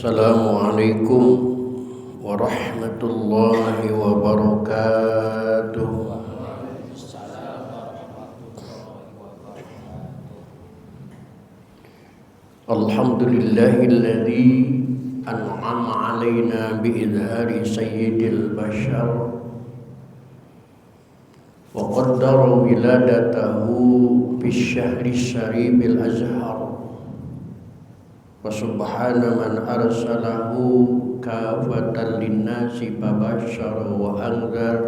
Assalamualaikum warahmatullahi wabarakatuh. Alhamdulillahilladzi an'ama alaina bi'idhari sayyidil bashar wa qaddara wiladatahu bisyahri syaribil azhar wa subhana man arsalahu kafatan linnasi babashara wa anzar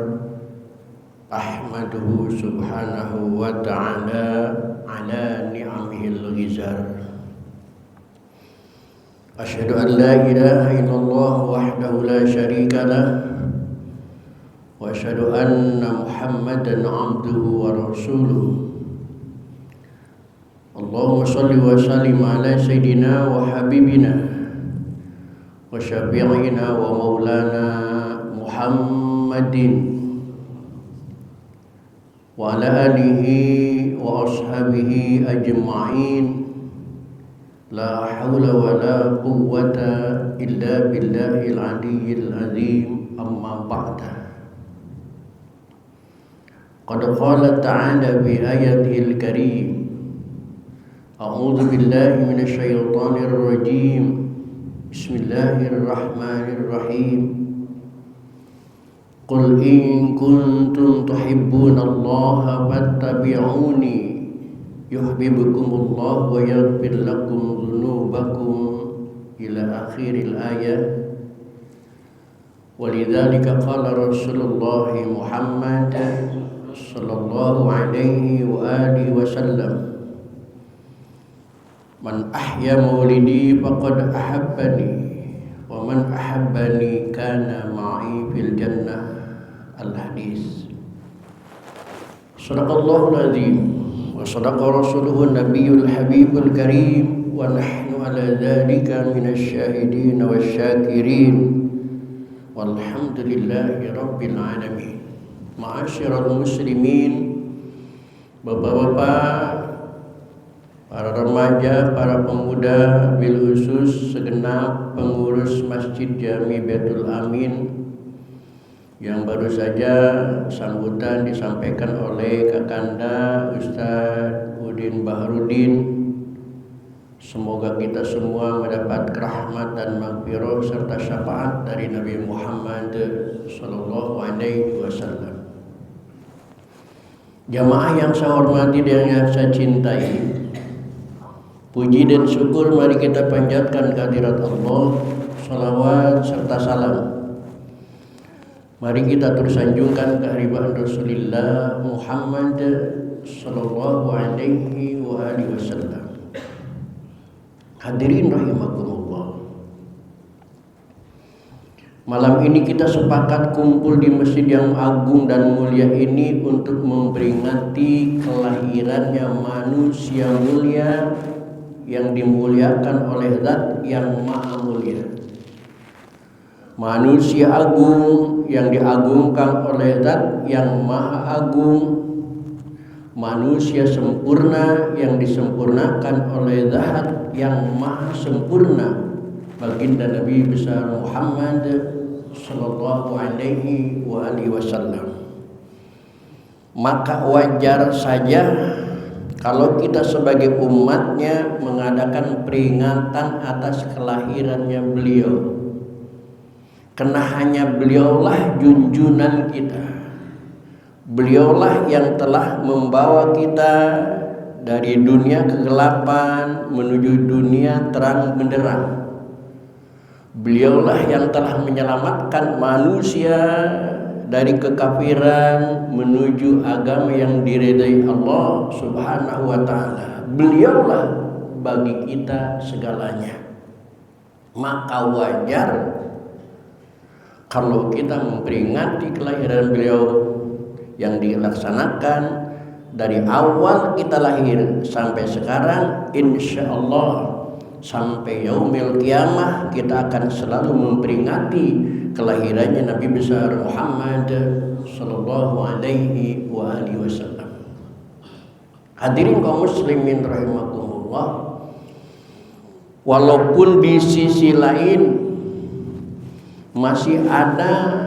ahmaduhu subhanahu wa ta'ala ala ni'amihil ghizar. Asyhadu an la ilaha illallah wahdahu la syarika lah wa asyhadu anna Muhammadan abduhu wa rasuluh. Allahumma shalli wa sallim ala sayyidina wa habibina wa syafi'ina wa maulana Muhammadin wa ala alihi wa ashabihi ajma'in. La hawla wa la quwwata illa billahil aliyyil azim, amma ba'da. Qad qala ta'ala bi ayatihil karim, a'udzu billahi minasy syaithanir rajim. Bismillahirrahmanirrahim. Qul in kuntum tuhibbunallaha fattabi'uni yuhibbukumullah wa yaghfir lakum dzunubakum ila akhiril ayat. Walidzalika qala Rasulullah Muhammad sallallahu alaihi wa alihi wasallam, man ahya maulidi faqad ahabbani wa man ahabbani kana ma'i fil jannah. Al-hadis. Shadaqallahul azim wa sadaqa rasuluhun nabiyul habibul karim wa nahnu ala dzalika minasy syahidin wasyakirin walhamdulillahi rabbil alamin. Ma'asyiral muslimin, bapak-bapak, para remaja, para pemuda, bil khusus segenap pengurus Masjid Jami Baitul Amin yang baru saja sambutan disampaikan oleh Kakanda Ustadz Udin Baharudin. Semoga kita semua mendapat rahmat dan maghfirah serta syafaat dari Nabi Muhammad sallallahu alaihi wasallam. Jamaah yang saya hormati dan yang saya cintai, puji dan syukur mari kita panjatkan kehadirat Allah, salawat serta salam. Mari kita terus sanjungkan kehadiran Rasulullah Muhammad sallallahu alaihi wa alihi wasallam. Hadirin rahimakumullah. Malam ini kita sepakat kumpul di masjid yang agung dan mulia ini untuk memperingati kelahirannya manusia mulia yang dimuliakan oleh Zat yang Maha Mulia. Manusia agung yang diagungkan oleh Zat yang Maha Agung. Manusia sempurna yang disempurnakan oleh Zat yang Maha Sempurna, baginda Nabi besar Muhammad sallallahu alaihi wa alihi wasallam. Maka wajar saja kalau kita sebagai umatnya mengadakan peringatan atas kelahirannya beliau. Karena hanya beliaulah junjunan kita. Beliaulah yang telah membawa kita dari dunia kegelapan menuju dunia terang benderang. Beliaulah yang telah menyelamatkan manusia dari kekafiran menuju agama yang diridai Allah Subhanahu wa ta'ala. Beliaulah bagi kita segalanya. Maka wajar kalau kita memperingati kelahiran beliau yang dilaksanakan dari awal kita lahir sampai sekarang, insya Allah sampai yaumil kiamah kita akan selalu memperingati kelahirannya Nabi besar Muhammad sallallahu alaihi wa alihi wasallam. Hadirin kaum muslimin rahimakumullah. Walaupun di sisi lain masih ada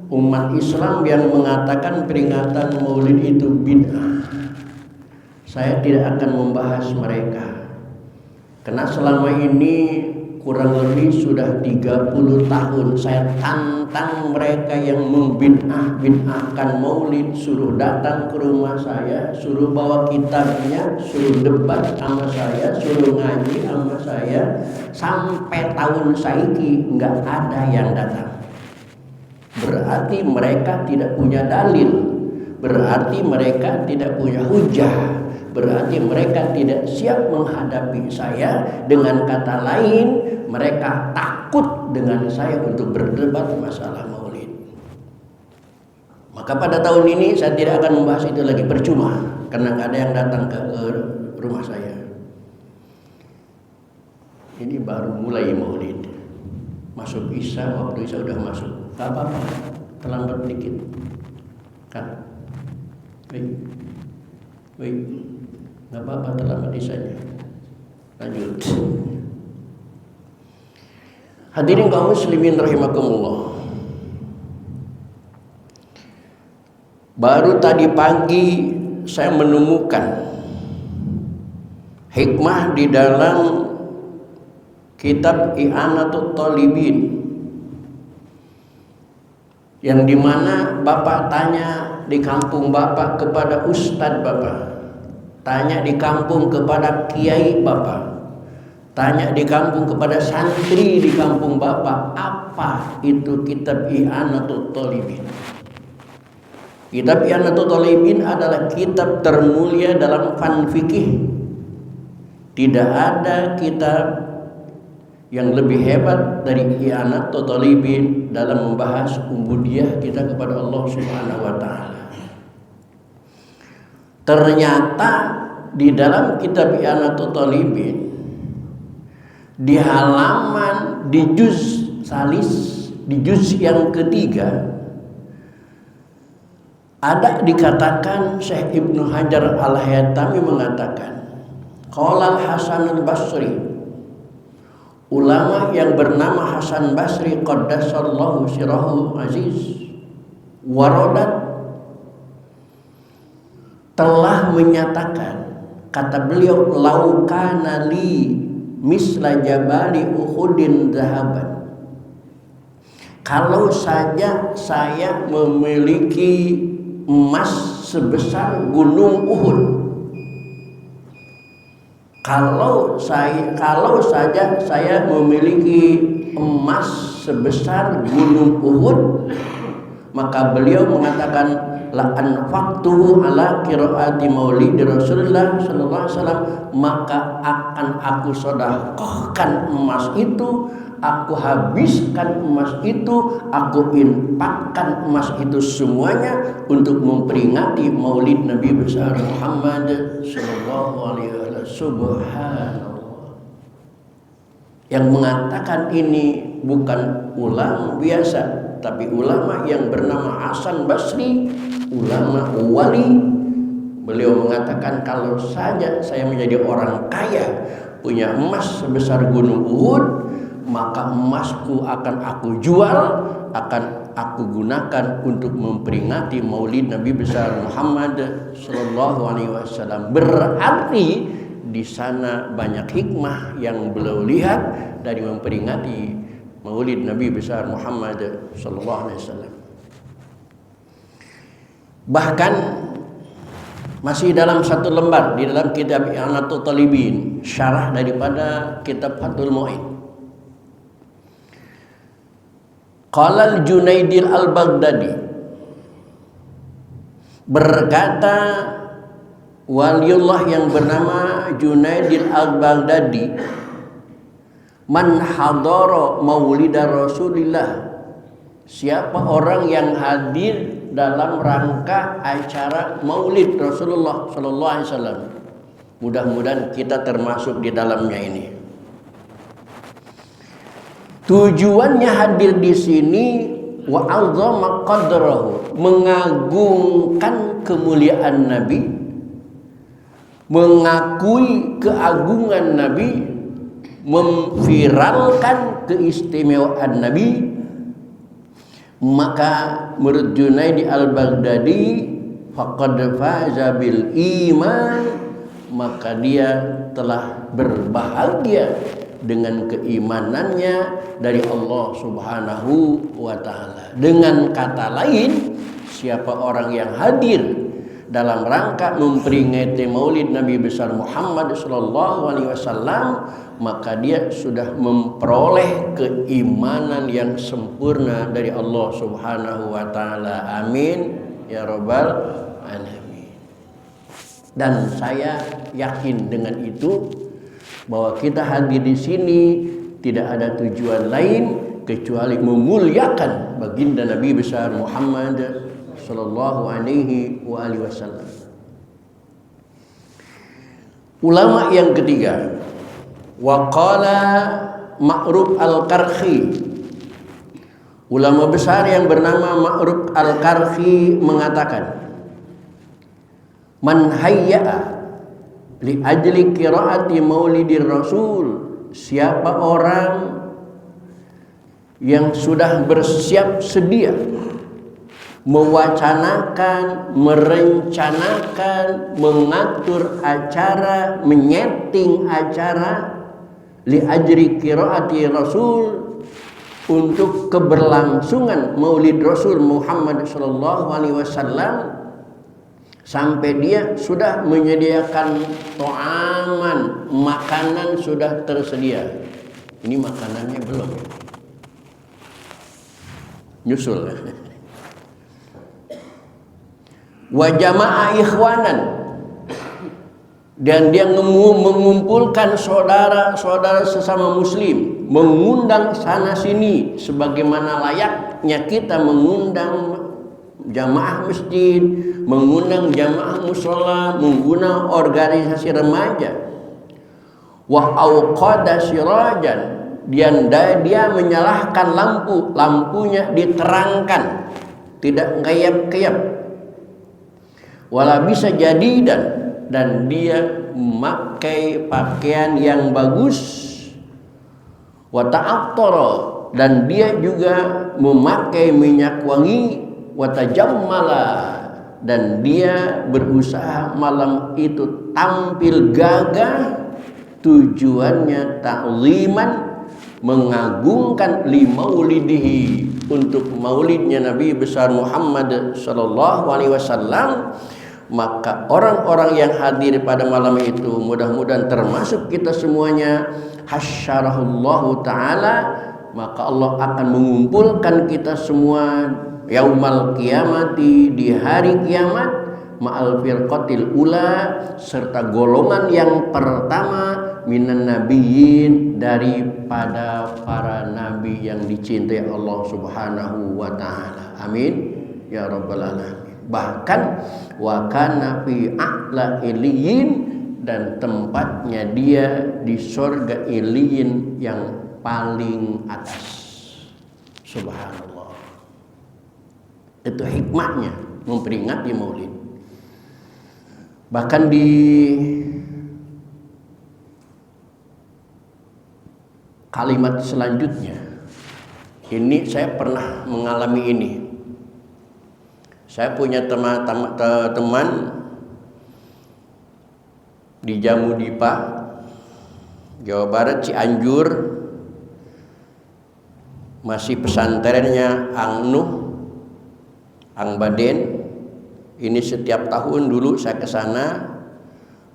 umat Islam yang mengatakan peringatan Maulid itu bid'ah. Saya tidak akan membahas mereka, karena selama ini kurang lebih sudah 30 tahun saya tantang mereka yang membid'ah-bid'ahkan Maulid, suruh datang ke rumah saya, suruh bawa kitabnya, suruh debat sama saya, suruh ngaji sama saya, sampai tahun saiki nggak ada yang datang. Berarti mereka tidak punya dalil, berarti mereka tidak punya hujah, berarti mereka tidak siap menghadapi saya. Dengan kata lain, mereka takut dengan saya untuk berdebat masalah Maulid. Maka pada tahun ini saya tidak akan membahas itu lagi, percuma, karena nggak ada yang datang ke rumah saya. Ini baru mulai Maulid, masuk Isya, waktu Isya udah masuk, nggak apa-apa, terlambat dikit kan? Baik, nggak apa-apa, terlambat Isyanya. Lanjut. Hadirin kaum muslimin rahimakumullah. Baru tadi pagi saya menemukan hikmah di dalam kitab I'anatul Talibin, yang dimana Bapak tanya di kampung Bapak kepada Ustadz Bapak, tanya di kampung kepada Kiai Bapak, tanya di kampung kepada santri di kampung Bapak, apa itu kitab I'anatul Talibin. Kitab I'anatul Talibin adalah kitab termulia dalam fan fikih. Tidak ada kitab yang lebih hebat dari I'anatul Talibin dalam membahas ubudiyah kita kepada Allah Subhanahu wa taala. Ternyata di dalam kitab I'anatul Talibin, di halaman, di juz salis, di juz yang ketiga, ada dikatakan Syekh Ibnu Hajar Al-Haytami mengatakan, qala Hasan Al-Basri, ulama yang bernama Hasan Basri qaddasallahu sirahu aziz, waradat, telah menyatakan, kata beliau, laukana li misla jabali Uhudin zahaban, kalau saja saya memiliki emas sebesar gunung Uhud, kalau saja saya memiliki emas sebesar gunung Uhud, maka beliau mengatakan la anfaqtuhu ala qiraati maulid Rasulullah sallallahu alaihi wasallam, maka akan aku sedekahkan emas itu, aku habiskan emas itu, aku infakkan emas itu semuanya untuk memperingati maulid Nabi besar Muhammad sallallahu alaihi wasallam. Subhanallah. Yang mengatakan ini bukan ulama biasa, tapi ulama yang bernama Hasan Basri, ulama wali. Beliau mengatakan, kalau saja saya menjadi orang kaya, punya emas sebesar gunung Uhud, maka emasku akan aku jual, akan aku gunakan untuk memperingati maulid Nabi besar Muhammad sallallahu alaihi wasallam. Berarti di sana banyak hikmah yang beliau lihat dari memperingati maulid Nabi besar Muhammad sallallahu alaihi wasallam. Bahkan masih dalam satu lembar di dalam kitab I'anatul Talibin, syarah daripada kitab Fathul Mu'in, qala al-Junaidil al-Baghdadi, berkata waliullah yang bernama Junaidil al-Baghdadi, man hadara maulida Rasulillah, siapa orang yang hadir dalam rangka acara maulid Rasulullah sallallahu alaihi wasallam. Mudah-mudahan kita termasuk di dalamnya ini. Tujuannya hadir di sini wa azama qadrahu, mengagungkan kemuliaan Nabi, mengakui keagungan Nabi, memviralkan keistimewaan Nabi, maka menurut Junaidi al-Baghdadi faqad faza bil iman, maka dia telah berbahagia dengan keimanannya dari Allah Subhanahu wa taala. Dengan kata lain, siapa orang yang hadir dalam rangka memperingati Maulid Nabi besar Muhammad sallallahu alaihi wasallam, maka dia sudah memperoleh keimanan yang sempurna dari Allah Subhanahu wa taala. Amin ya rabbal alamin. Dan saya yakin dengan itu bahwa kita hadir di sini tidak ada tujuan lain kecuali memuliakan baginda Nabi besar Muhammad sallallahu alaihi wasallam. Ulama yang ketiga, waqala Ma'ruf al-Qarhi. Ulama besar yang bernama Ma'ruf al-Qarhi mengatakan, man hayya'a li ajli qiraati maulidir rasul, siapa orang yang sudah bersiap sedia mewacanakan, merencanakan, mengatur acara, menyeting acara li ajri qiraati rasul, untuk keberlangsungan maulid Rasul Muhammad sallallahu alaihi wasallam, sampai dia sudah menyediakan to'aman, makanan sudah tersedia. Ini makanannya belum, nyusul. Wa jama'a ikhwanan, dan dia mengumpulkan saudara-saudara sesama muslim, mengundang sana sini sebagaimana layaknya kita mengundang jamaah masjid, mengundang jamaah musola, mengundang organisasi remaja. Wa auqada sirajan, dia menyalakan lampunya diterangkan, tidak ngeyap-keyap. Wala bisa jadi dan dia memakai pakaian yang bagus. Wa ta'attara, dan dia juga memakai minyak wangi. Wa tajammala, dan dia berusaha malam itu tampil gagah, tujuannya ta'ziman, mengagungkan li maulidihi, untuk maulidnya Nabi besar Muhammad sallallahu alaihi wasallam. Maka orang-orang yang hadir pada malam itu, mudah-mudahan termasuk kita semuanya, hasyarahullahu ta'ala, maka Allah akan mengumpulkan kita semua yaumal qiyamati, di hari kiamat, ma'al firqatil ula, serta golongan yang pertama, minan nabiyyin, daripada para nabi yang dicintai Allah Subhanahu wa ta'ala. Amin ya rabbal alamin. Bahkan wa kana fi a'la illiyin, dan tempatnya dia di surga illiyin yang paling atas. Subhanallah. Itu hikmahnya memperingati maulid. Bahkan di kalimat selanjutnya, ini saya pernah mengalami ini. Saya punya teman di Jamudipa, Jawa Barat, Cianjur, masih pesantrennya Ang Nuh, Ang Baden. Ini setiap tahun dulu saya ke sana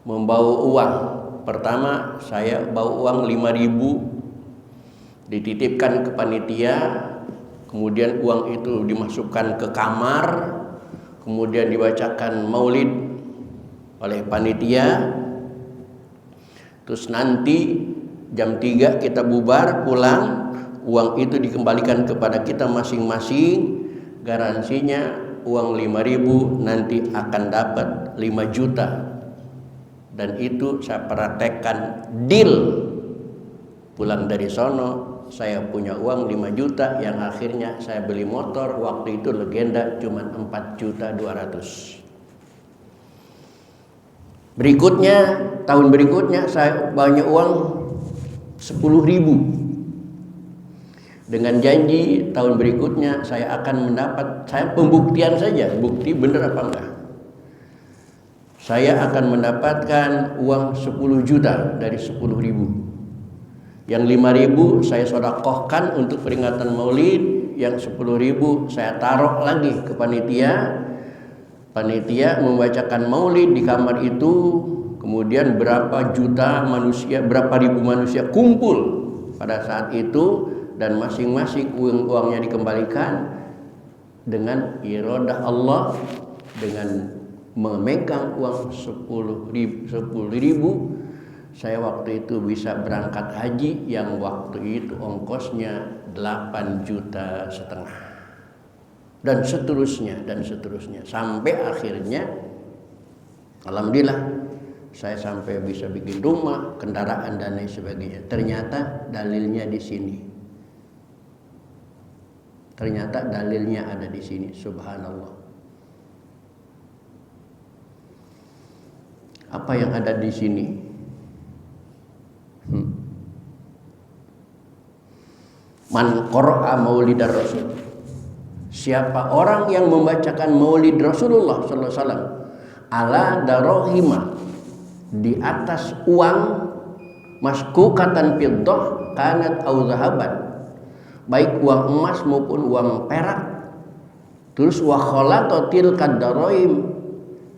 membawa uang. Pertama saya bawa uang 5.000, dititipkan ke panitia, kemudian uang itu dimasukkan ke kamar, kemudian dibacakan maulid oleh panitia. Terus nanti jam 3 kita bubar pulang, uang itu dikembalikan kepada kita masing-masing. Garansinya uang 5.000 nanti akan dapat 5 juta. Dan itu saya praktekkan deal. Pulang dari sono saya punya uang 5 juta, yang akhirnya saya beli motor. Waktu itu legenda cuma 4.200.000. Berikutnya, tahun berikutnya saya banyak uang 10.000 dengan janji tahun berikutnya saya akan mendapat, saya pembuktian saja, bukti benar apa enggak, saya akan mendapatkan uang 10 juta dari 10.000. Yang 5.000 saya sedekahkan untuk peringatan Maulid, yang 10.000 saya taruh lagi ke panitia. Panitia membacakan Maulid di kamar itu, kemudian berapa juta manusia, berapa ribu manusia kumpul pada saat itu, dan masing-masing uang-uangnya dikembalikan dengan iradah Allah, dengan memegang uang 10.000. Saya waktu itu bisa berangkat haji yang waktu itu ongkosnya 8,5 juta, dan seterusnya sampai akhirnya alhamdulillah saya sampai bisa bikin rumah, kendaraan dan lain sebagainya. Ternyata dalilnya di sini. Ternyata dalilnya ada di sini, subhanallah. Apa yang ada di sini? Man qara'a maulidar rasul. Siapa orang yang membacakan maulid Rasulullah sallallahu alaihi wasallam ala darahima, di atas uang maskukatan fiddah kanat au zahaban, baik uang emas maupun uang perak, terus wa khalatatil kadarahim,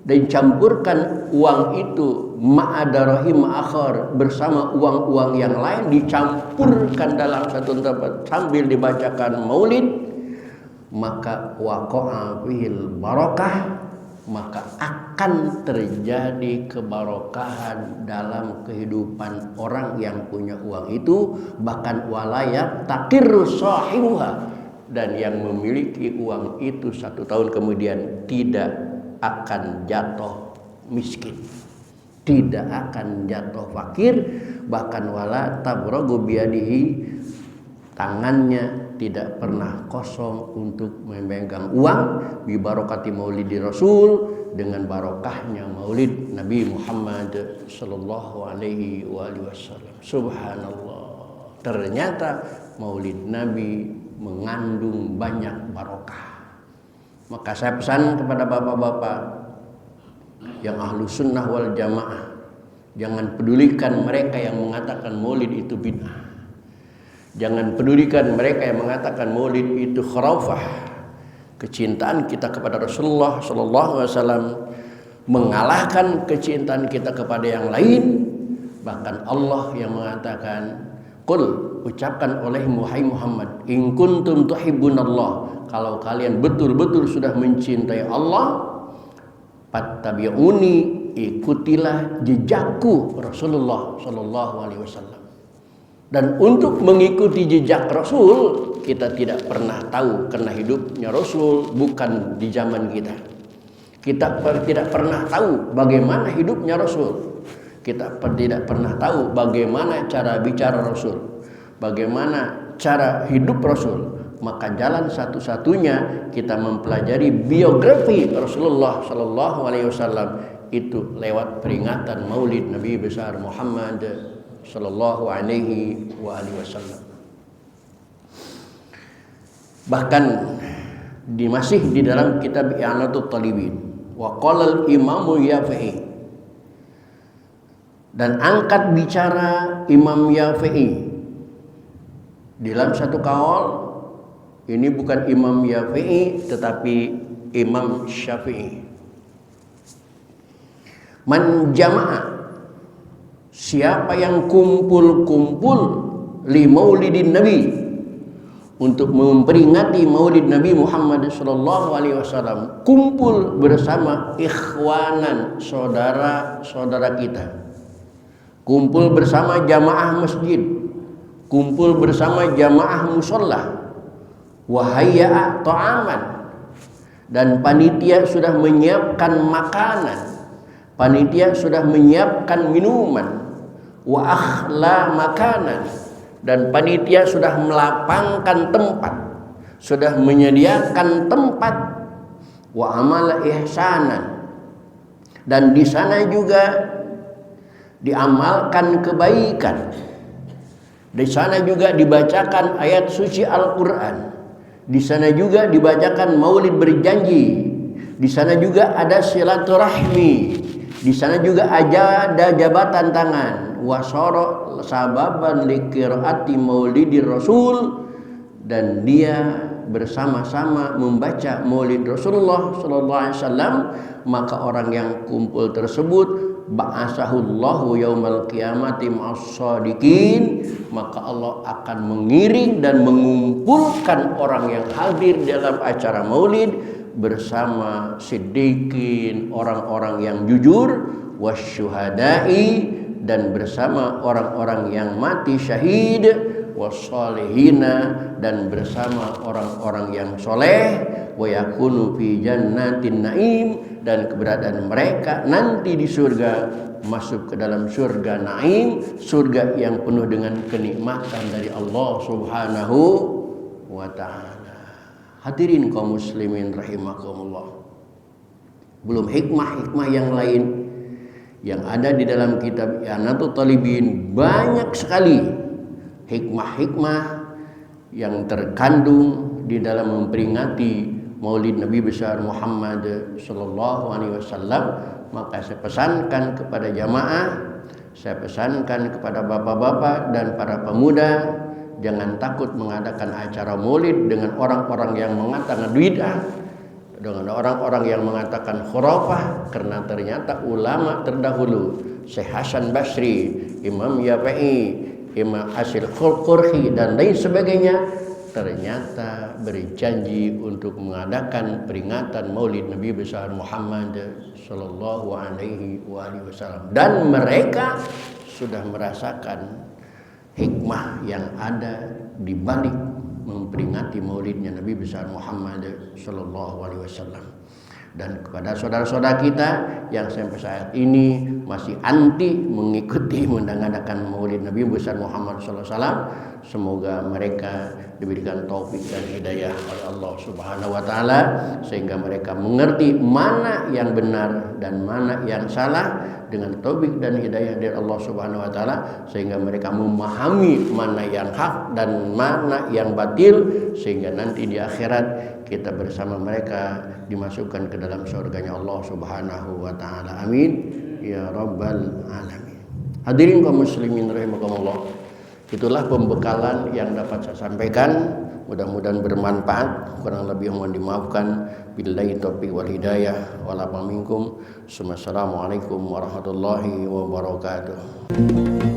dan campurkan uang itu ma'adarahim akhar, bersama uang-uang yang lain dicampurkan dalam satu tempat sambil dibacakan maulid, maka waqa'a fil barakah, maka akan terjadi kebarokahan dalam kehidupan orang yang punya uang itu, bahkan walayat takirru sahibuha, dan yang memiliki uang itu 1 tahun kemudian tidak akan jatuh miskin, tidak akan jatuh fakir, bahkan wala tabragu biyadihi, tangannya tidak pernah kosong untuk memegang uang, bi barokati maulidi Rasul, dengan barokahnya maulid Nabi Muhammad sallallahu alaihi wasallam. Subhanallah, ternyata maulid Nabi mengandung banyak barokah. Maka saya pesan kepada bapak-bapak yang ahlu sunnah wal jamaah, jangan pedulikan mereka yang mengatakan maulid itu bid'ah. Jangan pedulikan mereka yang mengatakan maulid itu khurafah. Kecintaan kita kepada Rasulullah sallallahu alaihi wasallam mengalahkan kecintaan kita kepada yang lain. Bahkan Allah yang mengatakan, qul, ucapkan oleh Muhammad, in kuntum tuhibbunallah, kalau kalian betul-betul sudah mencintai Allah, fattabi'uni, ikutilah jejakku Rasulullah sallallahu alaihi wasallam. Dan untuk mengikuti jejak Rasul, kita tidak pernah tahu, karena hidupnya Rasul bukan di zaman kita. Kita tidak pernah tahu bagaimana hidupnya Rasul. Kita tidak pernah tahu bagaimana cara bicara Rasul, bagaimana cara hidup Rasul. Maka jalan satu-satunya kita mempelajari biografi Rasulullah sallallahu alaihi wasallam itu lewat peringatan Maulid Nabi besar Muhammad sallallahu alaihi wasallam. Bahkan masih di dalam kitab I'anatul Talibin, wa qala al-Imam Yafi'i, dan angkat bicara Imam Yafi'i dalam satu kaul. Ini bukan Imam Yafi'i tetapi Imam Syafi'i. Man jama'a, siapa yang kumpul-kumpul li maulidin Nabi, untuk memperingati maulid Nabi Muhammad sallallahu alaihi wasallam, kumpul bersama ikhwanan, saudara-saudara kita, kumpul bersama jamaah masjid, kumpul bersama jamaah musalla, wahayya ta'aman, dan panitia sudah menyiapkan makanan, panitia sudah menyiapkan minuman, wa akhla makanan, dan panitia sudah melapangkan tempat, sudah menyediakan tempat, wa amala ihsanan, dan di sana juga diamalkan kebaikan, Di sana juga dibacakan ayat suci Al-Quran. Di sana juga dibacakan maulid berjanji. Di sana juga ada silaturahmi. Di sana juga ada jabatan tangan. Wasoro sababan likiraati maulidir Rasul, dan dia bersama-sama membaca maulid Rasulullah sallallahu alaihi wasallam, maka orang yang kumpul tersebut ba'asahullahu yaumal qiyamati ma'as-shadiqin, maka Allah akan mengiring dan mengumpulkan orang yang hadir dalam acara maulid bersama siddiqin, orang-orang yang jujur, wasyuhada'i, dan bersama orang-orang yang mati syahid, wassalihina, dan bersama orang-orang yang soleh, wa yakunu fi jannatin naim, dan keberadaan mereka nanti di surga, masuk ke dalam surga naim, surga yang penuh dengan kenikmatan dari Allah Subhanahu wa ta'ala. Hadirin kaum muslimin rahimakumullah. Belum hikmah-hikmah yang lain yang ada di dalam kitab I'anatul Talibin, banyak sekali hikmah-hikmah yang terkandung di dalam memperingati Maulid Nabi besar Muhammad sallallahu alaihi wasallam. Maka saya pesankan kepada jamaah, saya pesankan kepada bapak-bapak dan para pemuda, jangan takut mengadakan acara Maulid dengan orang-orang yang mengatakan bid'ah, dengan orang-orang yang mengatakan khurafah, karena ternyata ulama terdahulu Syekh Hasan Basri, Imam Yafi'i, Imam Asil Qurhi, dan lain sebagainya ternyata berjanji untuk mengadakan peringatan Maulid Nabi besar Muhammad sallallahu alaihi wasallam, dan mereka sudah merasakan hikmah yang ada di balik memperingati maulidnya Nabi besar Muhammad sallallahu alaihi wasallam. Dan kepada saudara-saudara kita yang sampai saat ini masih anti mengikuti mengadakan maulid Nabi besar Muhammad sallallahu alaihi wasallam, semoga mereka diberikan taufik dan hidayah oleh Allah Subhanahu wa taala, sehingga mereka mengerti mana yang benar dan mana yang salah dengan taufik dan hidayah dari Allah Subhanahu wa taala, sehingga mereka memahami mana yang hak dan mana yang batil, sehingga nanti di akhirat kita bersama mereka dimasukkan ke dalam surganya Allah Subhanahu wa taala. Amin ya rabbal alamin. Hadirin kaum muslimin rahimakumullah. Itulah pembekalan yang dapat saya sampaikan. Mudah-mudahan bermanfaat. Kurang lebih mohon dimaafkan. Billahi taufiq wal hidayah. Wala minkum. Assalamualaikum warahmatullahi wabarakatuh.